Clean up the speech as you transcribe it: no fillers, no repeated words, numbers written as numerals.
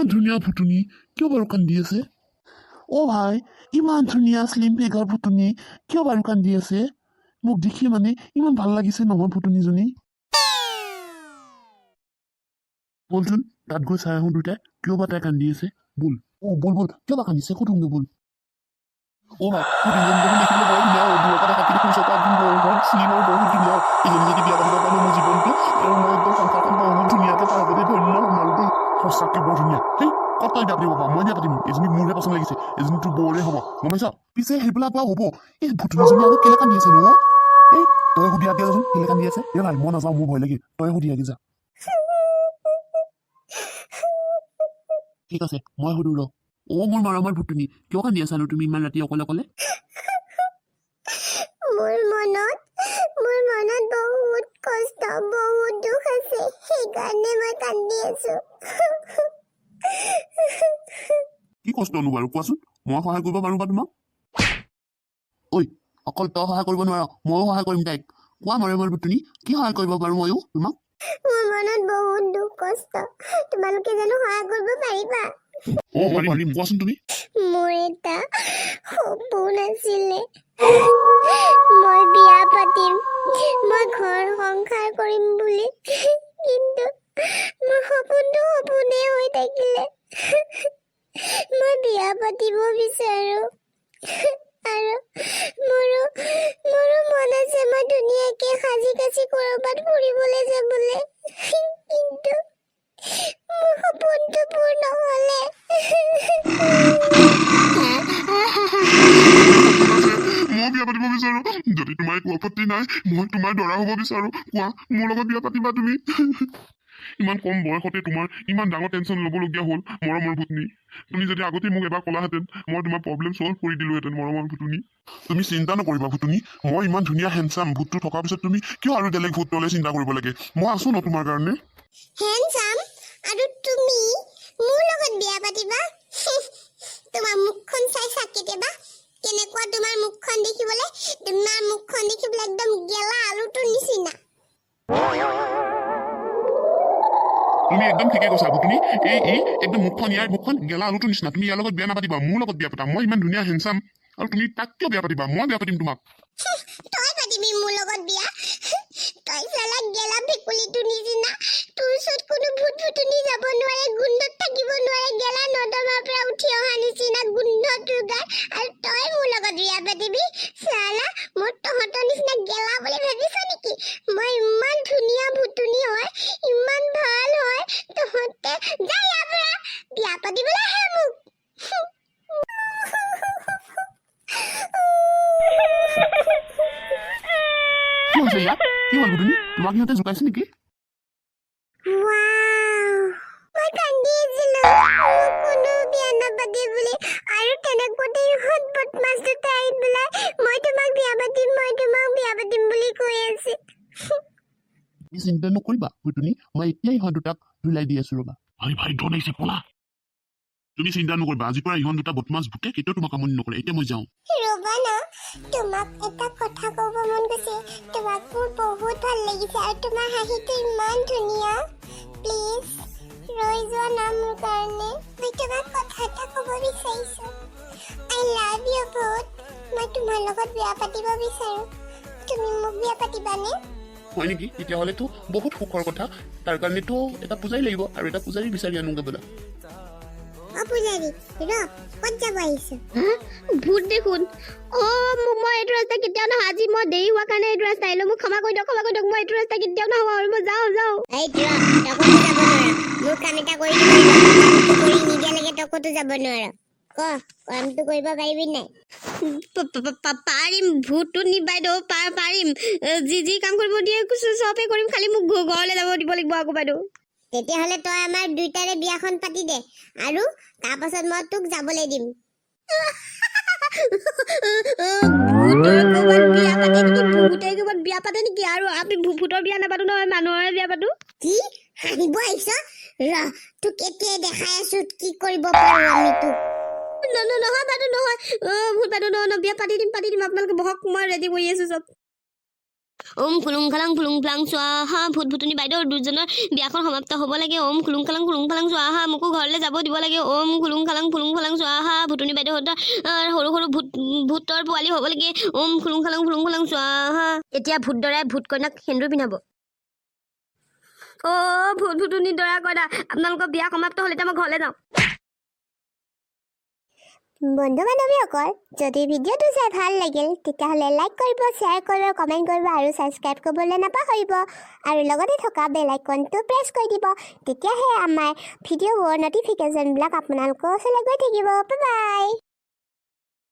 ইমান ধুনীয়া ফুটুনি কিয় বাৰু কান্দি আছে? অ' ভাই, ইমান ধুনীয়া শ্লিম ফিগাৰ ফুটুনি কিয় বাৰু কান্দি আছে? মোক দেখি মানে ইমান ভাল লাগিছে নহয় ফুটুনিজনী। বলচোন তাত গৈ চাই আহোঁ দুটাই, কিয় বা তাই কান্দি আছে। বল বল কিয় বা কান্দিছে সুধোঁগৈ বল। অ' ভাই, ফুটুনিজনী দেখোন দেখিবলৈ বৰ ধুনীয়া, দূৰৰ পৰা দেখাতকৈ দেখোন ওচৰৰ পৰা একদম বহুত শ্লিম আৰু বহুত ধুনীয়া। এইজনী যদি বিয়া পাতিব পাৰোঁ মোৰ জীৱনটো আৰু মই একদম সংসাৰখন বহুত ধুনীয়াকৈ পাৰ হ'বলৈ ধন্য হ'ম আৰু দেই। সঁচাকৈ বৰ ধুনীয়া। সেই ক'ত তই বিয়া পাতিব পাৰ? মই বিয়া পাতিম। এজনী মোৰহে পচন্দ লাগিছে, এজনী তোৰ বৌৰে হ'ব, গম পাইছ? পিছে সেইবিলাক পৰা হ'ব। এই ফুটুনিজনী আকৌ কেলে কান্দি আছে নো? এই তই সুধি আগে যাচোন কেলে কান্দি আছে। এই ভাই মই নাযাওঁ, মোৰ ভয় লাগে, তই সুধি আগে যা। ঠিক আছে মই সুধো ৰ। অ' মোৰ মৰমৰ ফুটুনি, কিয় কান্দি আছানো তুমি ইমান ৰাতি অকলে অকলে? মোৰ মনত বহুত কষ্ট, বহুত দুখ আছে, সেইকাৰণে মই কান্দি আছো। কি কষ্টনো বাৰু কোৱাচোন, মই সহায় কৰিব পাৰোঁ বা তোমাক? ঐ, অকল তই সহায় কৰিব নোৱাৰ, ময়ো সহায় কৰিম তাইক। কোৱা মৰমৰ ফুটুনি, কি সহায় কৰিব পাৰোঁ ময়ো তোমাক? মোৰ মনত বহুত দুখ কষ্ট, তোমালোকে জানো সহায় কৰিব পাৰিবা? অ' পাৰিম, কোৱাচোন তুমি। মোৰ এটা সপোন আছিলে, মই বিয়া পাতিম, মই ঘৰ সংসাৰ কৰিম বুলি, কিন্তু মোৰ সপোনটো সপোনেই হৈ থাকিলে। মই বিয়া পাতিব বিচাৰো আৰু মোৰো মন আছে মই ধুনীয়াকে সাজি কাচি কৰবাত ফুৰিবলৈ যাবলৈ, কিন্তু মোৰ সপোনটো পূৰ্ণ হ'লে। মই বিয়া পাতিব বিচাৰো, যদি তোমাৰ একো আপত্তি নাই মই তোমাৰ দৰা হ'ব বিচাৰো। কোৱা মোৰ লগত বিয়া পাতিবা তুমি? ইমান কম বয়সতে তোমাৰ ইমান ডাঙৰ টেনশ্যন ল'বলগীয়া হ'ল মৰমৰ ফুটুনি। তুমি যদি আগতে মোক এবাৰ ক'লাহেঁতেন মই তোমাৰ প্ৰব্লেম ছল্ভ কৰি দিলোহেঁতেন মৰমৰ ফুটুনি। তুমি চিন্তা নকৰিবা ফুটুনি, মই ইমান ধুনীয়া হেণ্ডচাম ভূতটো থকাৰ পিছত তুমি কিয় আৰু বেলেগ ভূতলৈ চিন্তা কৰিব লাগে? মই আছো ন তোমাৰ কাৰণে। হেণ্ডচাম আৰু তুমি মোৰ লগত বিয়া পাতিবা? তোমাৰ মুখখন চাইছা কেতিয়াবা? কেনেকুৱা তোমাৰ মুখখন দেখিবলৈ? তোমাৰ মুখখন দেখিবলৈ একদম গেলা আলুটোৰ নিচিনা। তুমি একদম ঠিকে কৈছা ভুটুনি। এই একদম ইয়াৰ মুখখন গেলা আলুটোৰ নিচিনা। তুমি ইয়াৰ লগত বিয়া নাপাতিবা, মোৰ লগত বিয়া পাতা। মই ইমান ধুনীয়া হেণ্ডচাম আৰু তুমি তাক কিয় বিয়া পাতিবা? মই বিয়া পাতিম তোমাক। তই পাতিবি মোৰ লগত বিয়া? তই চালা গেলা ভেকুলীটোৰ নিচিনা, তোৰ ওচৰত কোনো ভূত ভুটুনি যাব নোৱাৰে, গোন্ধত থাকিব নোৱাৰে, গেলা নৰ্দমাৰ পৰা উঠি অহা নিচিনা গোন্ধ তোৰ গাত, আৰু তই মোৰ লগত বিয়া পাতিবি? চালা মই তহঁতৰ নিচিনা গেলা বুলি ভাবিছ নেকি? মই ইমান ধুনীয়া ভুটুনি হয়, ইমান ভাল হয়, তহঁতে যা ইয়াৰ পৰা, বিয়া পাতিবলৈ আহে মোক। কি হৈছে ইয়াত? কি হ'ল ভুটুনি? তোমাক সিহঁতে জোকাইছে নেকি? মই কান্দি আছিলো, মোক কোনো বিয়া নাপাতে বুলি, আৰু তেনেকুৱাতে ইহঁত বদমাছ দুটা আহি পেলাই মই তোমাক বিয়া পাতিম বুলি কৈ আছে। তুমি চিন্তা নকৰিবা ভুটুনি, মই এতিয়াই ইহঁত দুটাক ধুলাই দি আছো ৰবা। ভাই ডন আহিছে পলা। তুমি চিন্তা নকৰিবা, আজিৰ পৰা ইহঁত দুটা বদমাছ ভূতে কেতিয়াও তোমাক আমনি নকৰে। এতিয়া মই যাওঁ। ৰবা না, তোমাক এটা কথা ক'ব মন গৈছে। তোমাক মোৰ বহুত ভাল লাগিছে আৰু তোমাৰ হাঁহিটো ইমান ধুনীয়া। প্লিজ ৰৈ যোৱা না মোৰ কাৰণে। মই তোমাক কথা এটা ক'ব বিচাৰিছো। আই লাভ ইউ ভূত। মই তোমাৰ লগত বিয়া পাতিব বিচাৰো। তুমি মোক বিয়া পাতিবানে? হয় নেকি? তেতিয়াহ'লেতো বহুত সুখৰ কথা। তাৰ কাৰণেতো এটা পূজাৰী লাগিব, আৰু এটা পূজাৰী বিচাৰি আনোগৈ বোলা। পূজাৰী ক'ত যাব আহিছো? ভূত দেখোন। মই এইটো ৰাস্তা কেতিয়াও নাহো। আজি মই দেৰি হোৱাৰ কাৰণে এইটো ৰাস্তা আহিলো। মোক ক্ষমা কৰি দিয়ক। মই এইটো ৰাস্তা কেতিয়াও নাহো আৰু মই যাওঁ। এই তই ক'তো যাব নোৱাৰা। মোৰ কাম এটা কৰি দিব লাগিব। কামটো কৰি নিদিয়ালৈকে তই ক'তো যাব নোৱাৰা। কামটো কৰিব পাৰিবি নাই? পাৰিম ভূতনি বাইদেউ, পাৰিম। যি কাম কৰিব দিয়ে চবেই কৰিম, খালি মোক ঘৰলৈ যাব দিব লাগিব আকৌ বাইদেউ। তেতিয়াহ'লে তই আমাৰ দুইটাৰে বিয়াখন পাতি দে, আৰু তাৰ পাছত মই তোক যাবলৈ দিম। ভূতে ক'ৰবাত বিয়া পাতে নেকি? আৰু আমি ভূতৰ বিয়া নাপাতো নহয়, মানুহৰে বিয়া পাতো। কি হাঁহিব আহিছ? তোক এতিয়াই দেখাই আছো কি কৰিব পাৰো আমি তোক। নহয় বাইদেউ নহয়, ভূত বাইদেউ নহয়, বিয়া পাতি দিম। আপোনালোকে বহক, মই ৰেডি কৰি আছো চব। ওম খুলুং খালাং ফুলুং ফ্লাং স্বাহা ভূত ভূতনি বাইদেউ দুজনৰ বিয়াখন সমাপ্ত হ'ব লাগে ওম খুলুং খালাং ফুলুং ফ্লাং স্বাহা মোকো ঘৰলৈ যাব দিব লাগে ওম খুলুং খালাং ফুলুং ফ্লাং স্বাহা ভূতনি বাইদেউহঁতৰ সৰু সৰু ভূতৰ পোৱালি হ'ব লাগে ওম খুলুং খালাং ফুলুং ফ্লাং স্বাহা এতিয়া ভূত দৰাই ভূত কইনাক সেন্দুৰ পিন্ধাব ভূত ভূতনি দৰা কইনা আপোনালোকৰ বিয়া সমাপ্ত হ'লে এতিয়া মই ঘৰলৈ যাওঁ বন্ধু বান্ধৱীসকল যদি ভিডিঅ'টো চাই ভাল লাগিল তেতিয়াহ'লে লাইক কৰিব শ্বেয়াৰ কৰিব কমেণ্ট কৰিব আৰু ছাবস্ক্ৰাইব কৰিবলৈ নাপাহৰিব আৰু লগতে থকা বেল আইকনটো প্ৰেছ কৰি দিব তেতিয়াহে আমাৰ ভিডিঅ'বোৰৰ ন'টিফিকেশ্যনবিলাক আপোনালোকৰ ওচৰলৈ গৈ থাকিব বাই বাই